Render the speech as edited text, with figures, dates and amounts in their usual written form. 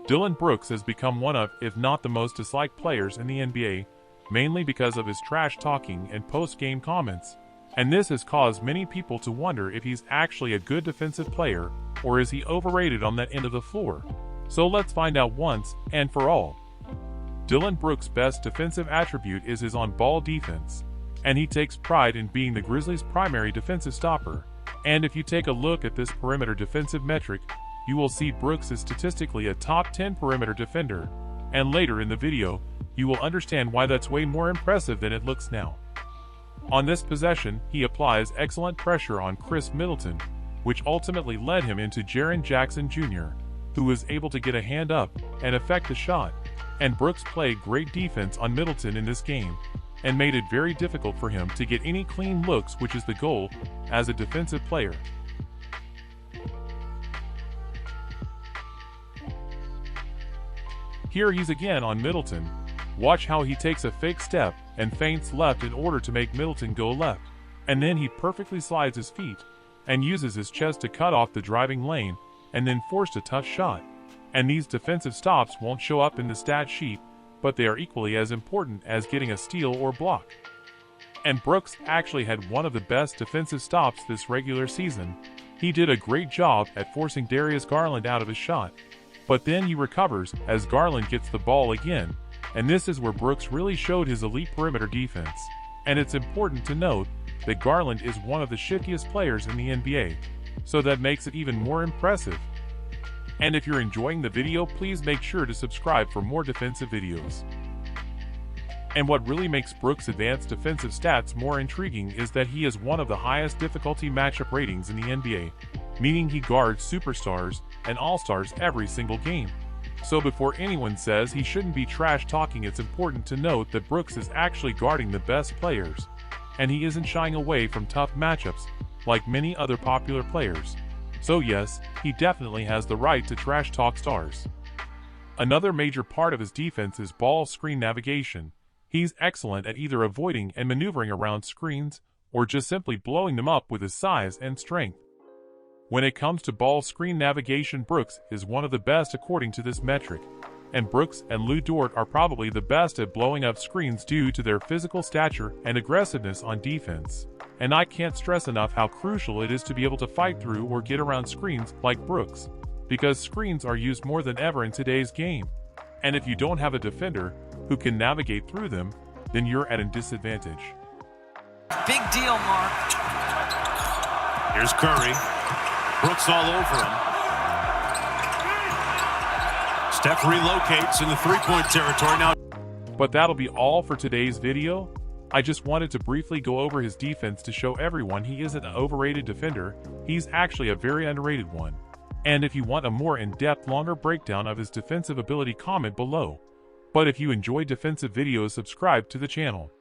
Dillon Brooks has become one of, if not the most disliked players in the NBA, mainly because of his trash talking and post-game comments. And this has caused many people to wonder if he's actually a good defensive player, or is he overrated on that end of the floor? So let's find out once and for all. Dillon Brooks' best defensive attribute is his on-ball defense, and he takes pride in being the Grizzlies' primary defensive stopper. And if you take a look at this perimeter defensive metric, you will see Brooks is statistically a top 10 perimeter defender, and later in the video, you will understand why that's way more impressive than it looks now. On this possession, he applies excellent pressure on Chris Middleton, which ultimately led him into Jaren Jackson Jr., who was able to get a hand up and affect the shot. And Brooks played great defense on Middleton in this game, and made it very difficult for him to get any clean looks, which is the goal as a defensive player. Here he's again on Middleton. Watch how he takes a fake step and feints left in order to make Middleton go left. And then he perfectly slides his feet and uses his chest to cut off the driving lane and then forced a tough shot. And these defensive stops won't show up in the stat sheet, but they are equally as important as getting a steal or block. And Brooks actually had one of the best defensive stops this regular season. He did a great job at forcing Darius Garland out of his shot, but then he recovers as Garland gets the ball again, and this is where Brooks really showed his elite perimeter defense. And it's important to note that Garland is one of the shiftiest players in the NBA, so that makes it even more impressive. And if you're enjoying the video, please make sure to subscribe for more defensive videos. And what really makes Brooks' advanced defensive stats more intriguing is that he has one of the highest difficulty matchup ratings in the NBA, meaning he guards superstars and all-stars every single game. So before anyone says he shouldn't be trash talking, it's important to note that Brooks is actually guarding the best players, and he isn't shying away from tough matchups like many other popular players. So yes, he definitely has the right to trash talk stars. Another major part of his defense is ball screen navigation. He's excellent at either avoiding and maneuvering around screens, or just simply blowing them up with his size and strength. When it comes to ball screen navigation, Brooks is one of the best according to this metric, and Brooks and Lu Dort are probably the best at blowing up screens due to their physical stature and aggressiveness on defense. And I can't stress enough how crucial it is to be able to fight through or get around screens like Brooks, because screens are used more than ever in today's game. And if you don't have a defender who can navigate through them, then you're at a disadvantage. Big deal, Mark. Here's Curry. Brooks all over him. Steph relocates in the three-point territory now. But that'll be all for today's video. I just wanted to briefly go over his defense to show everyone he isn't an overrated defender, he's actually a very underrated one. And if you want a more in-depth, longer breakdown of his defensive ability, comment below. But if you enjoy defensive videos, subscribe to the channel.